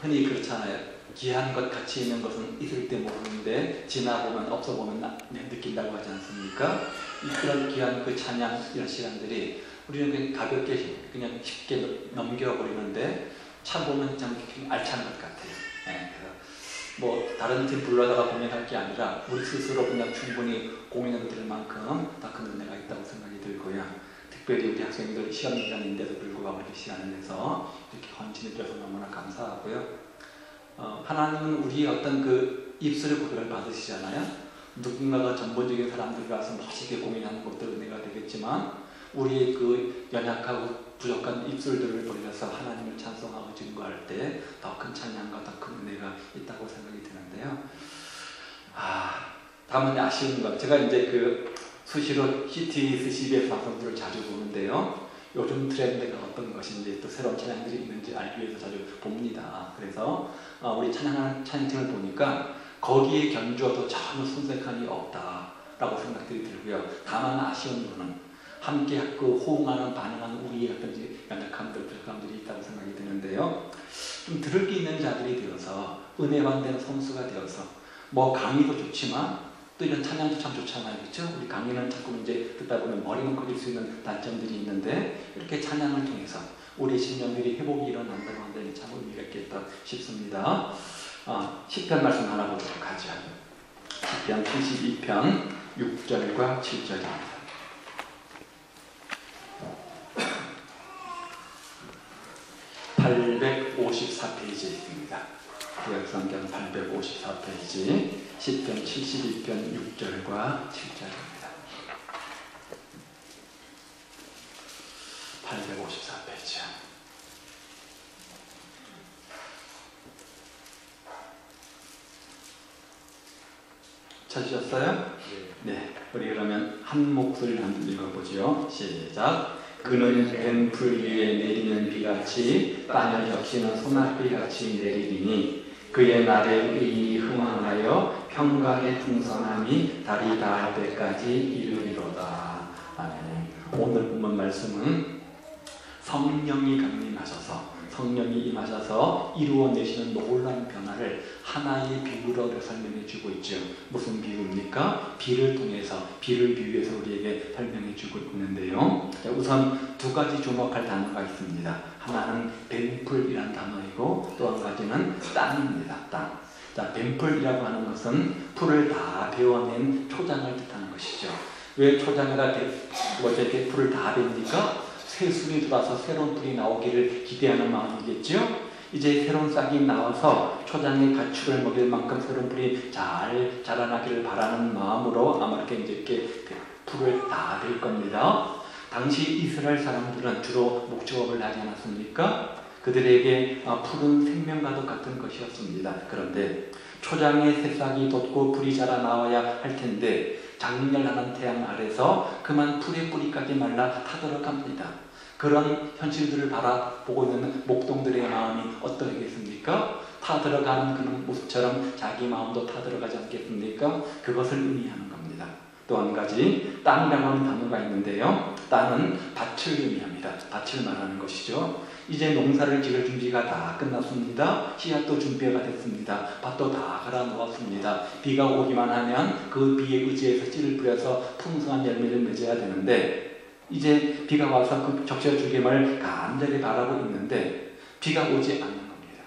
흔히 그렇잖아요. 귀한 것, 가치 있는 것은 있을 때 모르는데 지나보면 없어보면 느낀다고 하지 않습니까? 그런 귀한 그 찬양 이런 시간들이 우리는 그냥 가볍게 그냥 쉽게 넘겨버리는데 참 보면 참 알찬 것 같아요. 네, 뭐 다른 팀 불러다가 공연할 게 아니라 우리 스스로 그냥 충분히 공연해 드릴 만큼 더 큰 은혜가 있다고 생각이 들고요. 특별히 우리 학생들 시험 기간인데도 불구하고 이렇게 시간을 내서 이렇게 헌신해 주셔서 너무나 감사하고요. 하나님은 우리의 어떤 그 입술의 고백을 받으시잖아요. 누군가가 전본적인 사람들이 와서 멋지게 공연하는 것도 은혜가 되겠지만 우리의 그 연약하고 부족한 입술들을 벌려서 하나님을 찬송하고 증거할 때 더 큰 찬양과 더 큰 은혜가 있다고 생각이 드는데요. 다만 아쉬운 건 제가 이제 그 수시로 CTS, CBS 방송들을 자주 보는데요. 요즘 트렌드가 어떤 것인지 또 새로운 찬양들이 있는지 알기 위해서 자주 봅니다. 그래서 우리 찬양하는 찬양팀을 보니까 거기에 견주어도 전혀 손색함이 없다라고 생각들이 들고요. 다만 아쉬운 거는 함께 그 호응하는 반응하는 우리의 어떤 연약함들, 부족함들이 있다고 생각이 드는데요. 좀 들을 게 있는 자들이 되어서 은혜 받는 선수가 되어서 뭐 강의도 좋지만 또 이런 찬양도 참 좋잖아요. 그렇죠? 우리 강의는 자꾸 이제 듣다 보면 머리만 커질 수 있는 단점들이 있는데 이렇게 찬양을 통해서 우리 심령들이 회복이 일어난다고 한다니 참 의미가 있겠다 싶습니다. 시편 말씀 하나 보도록 하죠. 시편 72편 6절과 7절입니다. 854페이지입니다. 구약성경 854페이지 시편 72편 6절과 7절입니다. 854페이지. 찾으셨어요? 네. 우리 그러면 한 목소리를 한번 읽어보죠. 시작. 그는 뱀풀 위에 내리는 비같이 땅을 적시는 소낙비같이 내리리니 그의 날에 의인이 흥황하여 평강의 풍성함이 달이 닿을 때까지 이르리로다. 아멘. 오늘 본문 말씀은 성령이 강림하셔서 성령이 임하셔서 이루어내시는 놀라운 변화를 하나의 비유로 설명해 주고 있죠. 무슨 비유입니까? 비를 통해서, 비를 비유해서 우리에게 설명해 주고 있는데요. 우선 두 가지 주목할 단어가 있습니다. 하나는 뱀풀이라는 단어이고 또 한 가지는 땅입니다. 땅. 자, 뱀풀이라고 하는 것은 풀을 다 베어낸 초장을 뜻하는 것이죠. 왜 초장에다 이렇게 풀을 다 베니까 새순이 들어와서 새로운 풀이 나오기를 기대하는 마음이겠죠. 이제 새로운 싹이 나와서 초장의 가축을 먹일 만큼 새로운 풀이 잘 자라나기를 바라는 마음으로 아마 이렇게 풀을 다 벨 겁니다. 당시 이스라엘 사람들은 주로 목축업을 하지 않았습니까? 그들에게 풀은 생명과도 같은 것이었습니다. 그런데 초장에 새싹이 돋고 풀이 자라나와야 할 텐데 장렬하는 태양 아래서 그만 풀의 뿌리까지 말라 타들어갑니다. 그런 현실들을 바라보고 있는 목동들의 마음이 어떠하겠습니까? 타들어가는 그런 모습처럼 자기 마음도 타들어가지 않겠습니까? 그것을 의미하는 겁니다. 또 한 가지 땅이라고 하는 단어가 있는데요. 땅은 밭을 의미합니다. 밭을 말하는 것이죠. 이제 농사를 지을 준비가 다 끝났습니다. 씨앗도 준비가 됐습니다. 밭도 다 갈아 놓았습니다. 비가 오기만 하면 그 비에 의지해서 씨를 뿌려서 풍성한 열매를 맺어야 되는데 이제 비가 와서 그 적셔주기를 간절히 바라고 있는데 비가 오지 않는 겁니다.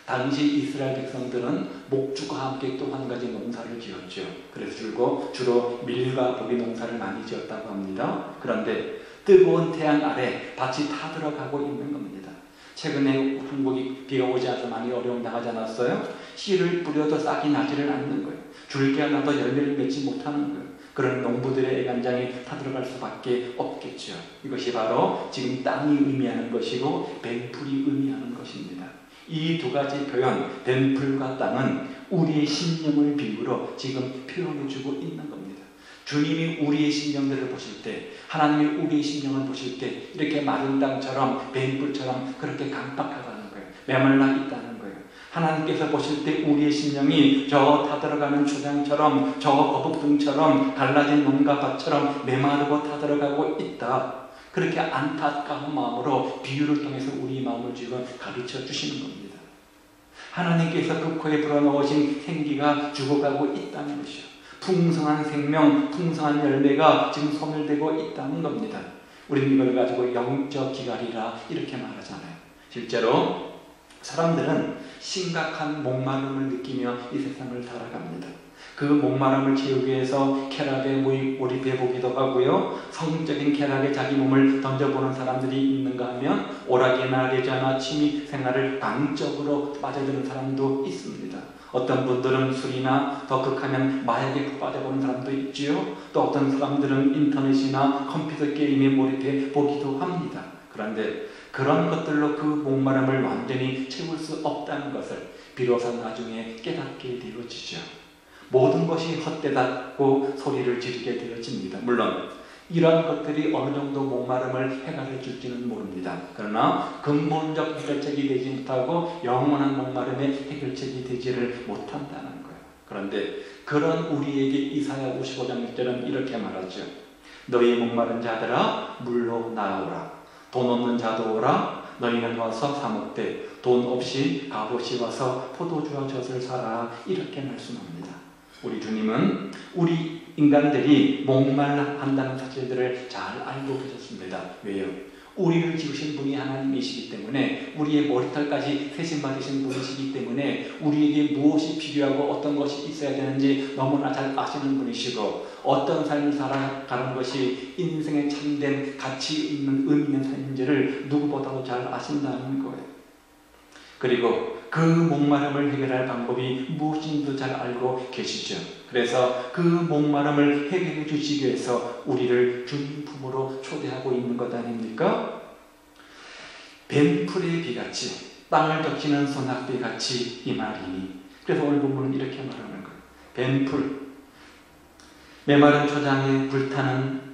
당시 이스라엘 백성들은 목축과 함께 또 한 가지 농사를 지었죠. 그래서 주로 밀과 보리 농사를 많이 지었다고 합니다. 그런데 뜨거운 태양 아래 밭이 타들어가고 있는 겁니다. 최근에 한국이 비가 오지 않아서 많이 어려움 당하지 않았어요? 씨를 뿌려도 싹이 나지를 않는 거예요. 줄기가 나도 열매를 맺지 못하는 거예요. 그런 농부들의 애간장이 타들어갈 수밖에 없겠죠. 이것이 바로 지금 땅이 의미하는 것이고 뱀풀이 의미하는 것입니다. 이 두 가지 표현, 뱀풀과 땅은 우리의 심령을 비유로 지금 표현해주고 있는 겁니다. 주님이 우리의 심령들을 보실 때, 하나님이 우리의 심령을 보실 때 이렇게 마른 땅처럼 뱀풀처럼 그렇게 강박하다는 거예요. 메말라 있다는 거예요. 하나님께서 보실 때 우리의 심령이 저 타들어가는 초장처럼 저 거북등처럼 갈라진 농가 밭처럼 메마르고 타들어가고 있다. 그렇게 안타까운 마음으로 비유를 통해서 우리 마음을 지금 가르쳐 주시는 겁니다. 하나님께서 그 코에 불어넣으신 생기가 죽어가고 있다는 것이요. 풍성한 생명, 풍성한 열매가 지금 소멸되고 있다는 겁니다. 우리는 이걸 가지고 영적 기갈이라 이렇게 말하잖아요. 실제로 사람들은 심각한 목마름을 느끼며 이 세상을 살아갑니다. 그 목마름을 채우기 위해서 쾌락에 몰입해 보기도 하고요. 성적인 쾌락에 자기 몸을 던져보는 사람들이 있는가 하면 오락이나 레저나 취미 생활을 강적으로 빠져드는 사람도 있습니다. 어떤 분들은 술이나 더 극하면 마약에 푹 빠져보는 사람도 있지요. 또 어떤 사람들은 인터넷이나 컴퓨터 게임에 몰입해 보기도 합니다. 그런데 그런 것들로 그 목마름을 완전히 채울 수 없다는 것을 비로소 나중에 깨닫게 되어지죠. 모든 것이 헛되다고 소리를 지르게 되어집니다. 물론 이런 것들이 어느 정도 목마름을 해결해 줄지는 모릅니다. 그러나 근본적 해결책이 되지 못하고 영원한 목마름의 해결책이 되지를 못한다는 거예요. 그런데 그런 우리에게 이사야 55장 6절은 이렇게 말하죠. 너희 목마른 자들아 물로 나오라. 돈 없는 자도 오라. 너희는 와서 사 먹되 돈 없이 값없이 와서 포도주와 젖을 사라. 이렇게 말씀합니다. 우리 주님은 우리 인간들이 목말라한다는 사실들을 잘 알고 계셨습니다. 왜요? 우리를 지으신 분이 하나님이시기 때문에, 우리의 머리털까지 세심받으신 분이시기 때문에 우리에게 무엇이 필요하고 어떤 것이 있어야 되는지 너무나 잘 아시는 분이시고, 어떤 삶을 살아가는 것이 인생의 참된 가치 있는 의미 있는 삶인지를 누구보다도 잘 아신다는 거예요. 그리고 그 목마름을 해결할 방법이 무엇인지도 잘 알고 계시죠. 그래서 그 목마름을 해결해 주시기 위해서 우리를 주님 품으로 초대하고 있는 것 아닙니까? 뱀풀의 비같이 땅을 적시는 소낙비같이 이 말이니. 그래서 오늘 본문은 이렇게 말하는 거예요. 뱀풀, 메마른 초장에 불타는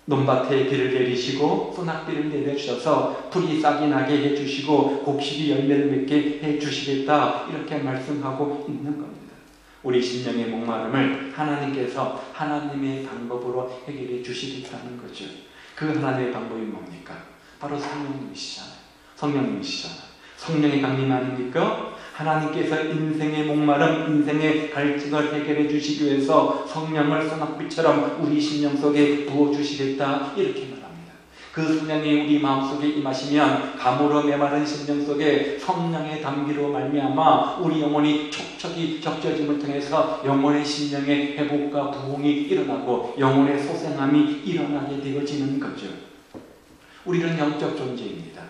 논밭에 비를 내리시고 소낙비를 내려주셔서 풀이 싹이 나게 해주시고 곡식이 열매를 맺게 해주시겠다, 이렇게 말씀하고 있는 겁니다. 우리 심령의 목마름을 하나님께서 하나님의 방법으로 해결해 주시겠다는 거죠. 그 하나님의 방법이 뭡니까? 바로 성령님이시잖아요. 성령의 강림 아닙니까? 하나님께서 인생의 목마름, 인생의 갈증을 해결해 주시기 위해서 성령을 소낙비처럼 우리 심령 속에 부어주시겠다, 이렇게 말합니다. 그 성령이 우리 마음속에 임하시면 가물어 메마른 심령 속에 성령의 담기로 말미암아 우리 영혼이 촉촉이 적셔짐을 통해서 영혼의 심령의 회복과 부흥이 일어나고 영혼의 소생함이 일어나게 되어지는 거죠. 우리는 영적 존재입니다.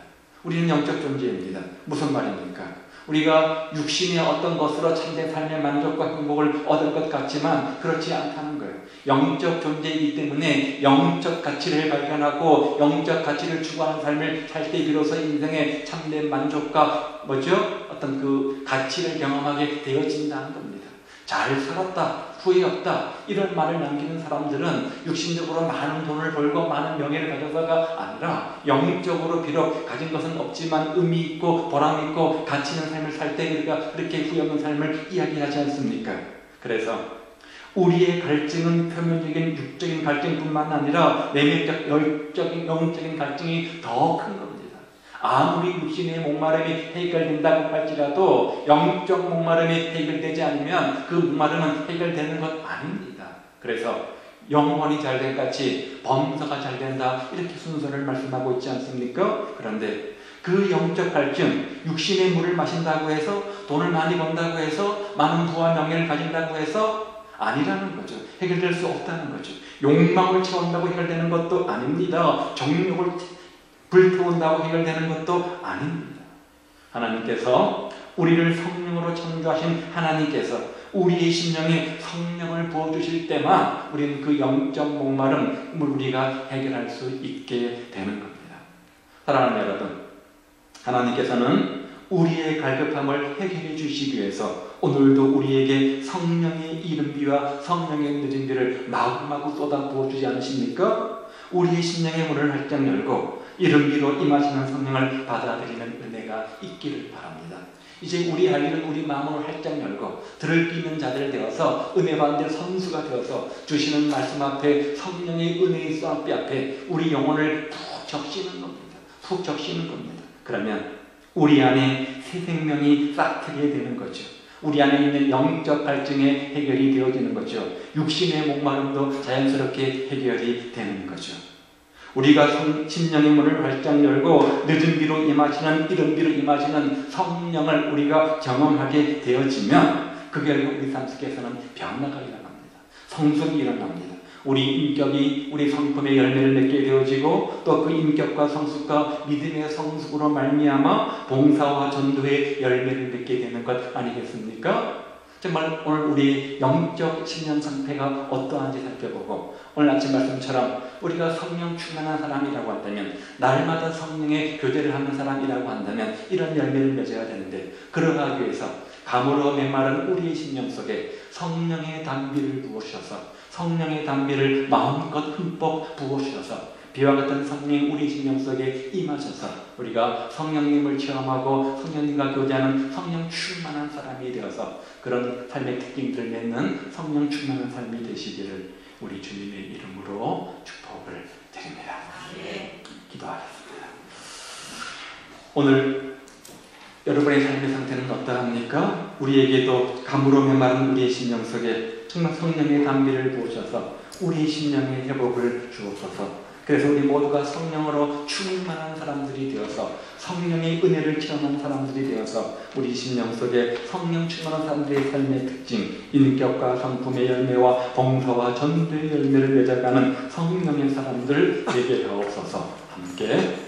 무슨 말입니까? 우리가 육신의 어떤 것으로 참된 삶의 만족과 행복을 얻을 것 같지만 그렇지 않다는 거예요. 영적 존재이기 때문에 영적 가치를 발견하고 영적 가치를 추구하는 삶을 살 때 비로소 인생의 참된 만족과 어떤 그 가치를 경험하게 되어진다는 겁니다. 잘 살았다, 후회 없다, 이런 말을 남기는 사람들은 육신적으로 많은 돈을 벌고 많은 명예를 가져서가 아니라 영적으로 비록 가진 것은 없지만 의미 있고 보람 있고 가치 있는 삶을 살 때 우리가 그렇게 후회 없는 삶을 이야기하지 않습니까? 그래서 우리의 갈증은 표면적인 육적인 갈증뿐만 아니라 내면적 영적인 갈증이 더 큰 겁니다. 아무리 육신의 목마름이 해결된다고 할지라도 영적 목마름이 해결되지 않으면 그 목마름은 해결되는 것 아닙니다. 그래서 영혼이 잘된 같이 범사가 잘된다, 이렇게 순서를 말씀하고 있지 않습니까? 그런데 그 영적 갈증, 육신의 물을 마신다고 해서, 돈을 많이 번다고 해서, 많은 부와 명예를 가진다고 해서 아니라는 거죠. 해결될 수 없다는 거죠. 욕망을 채운다고 해결되는 것도 아닙니다. 정욕을 불태운다고 해결되는 것도 아닙니다. 하나님께서 우리를 성령으로 창조하신 하나님께서 우리의 심령에 성령을 부어주실 때만 우리는 그 영적 목마름을 우리가 해결할 수 있게 되는 겁니다. 사랑하는 여러분, 하나님께서는 우리의 갈급함을 해결해 주시기 위해서 오늘도 우리에게 성령의 이른비와 성령의 늦은비를 마구마구 쏟아 부어주지 않으십니까? 우리의 심령의 문을 활짝 열고 이른비로 임하시는 성령을 받아들이는 은혜가 있기를 바랍니다. 이제 우리 할 일은 우리 마음을 활짝 열고 들을 수 있는 자들 되어서 은혜 받는 선수가 되어서 주시는 말씀 앞에, 성령의 은혜의 쏘앞 앞에 우리 영혼을 푹 적시는 겁니다. 그러면 우리 안에 새 생명이 싹트게 되는 거죠. 우리 안에 있는 영적 갈증의 해결이 되어지는 거죠. 육신의 목마름도 자연스럽게 해결이 되는 거죠. 우리가 심령의 문을 활짝 열고 늦은 비로 임하시는 이른 비로 임하시는 성령을 우리가 경험하게 되어지면 그 결국 우리 삶 속에서는 변화가 일어납니다. 성숙이 일어납니다. 우리 인격이 우리 성품의 열매를 맺게 되어지고 또 그 인격과 성숙과 믿음의 성숙으로 말미암아 봉사와 전도의 열매를 맺게 되는 것 아니겠습니까? 정말 오늘 우리 영적 신령 상태가 어떠한지 살펴보고 오늘 아침 말씀처럼 우리가 성령 충만한 사람이라고 한다면 날마다 성령의 교제를 하는 사람이라고 한다면 이런 열매를 맺어야 되는데 그러하기 위해서 감으로 메마른 우리의 심령 속에 성령의 단비를 부으셔서 성령의 단비를 마음껏 흠뻑 부으셔서 비와 같은 성령 우리 심령 속에 임하셔서 우리가 성령님을 체험하고 성령님과 교제하는 성령 충만한 사람이 되어서 그런 삶의 특징들을 맺는 성령 충만한 삶이 되시기를 우리 주님의 이름으로 축복을 드립니다. 기도하겠습니다. 오늘 여러분의 삶의 상태는 어떠합니까? 우리에게도 감으로 메마른 우리의 심령 속에 정말 성령의 단비를 부으셔서 우리의 심령의 회복을 주옵소서. 그래서 우리 모두가 성령으로 충만한 사람들이 되어서 성령의 은혜를 체험한 사람들이 되어서 우리 심령 속에 성령 충만한 사람들의 삶의 특징, 인격과 성품의 열매와 봉사와 전도의 열매를 맺어가는 성령의 사람들 되게 하옵소서. 함께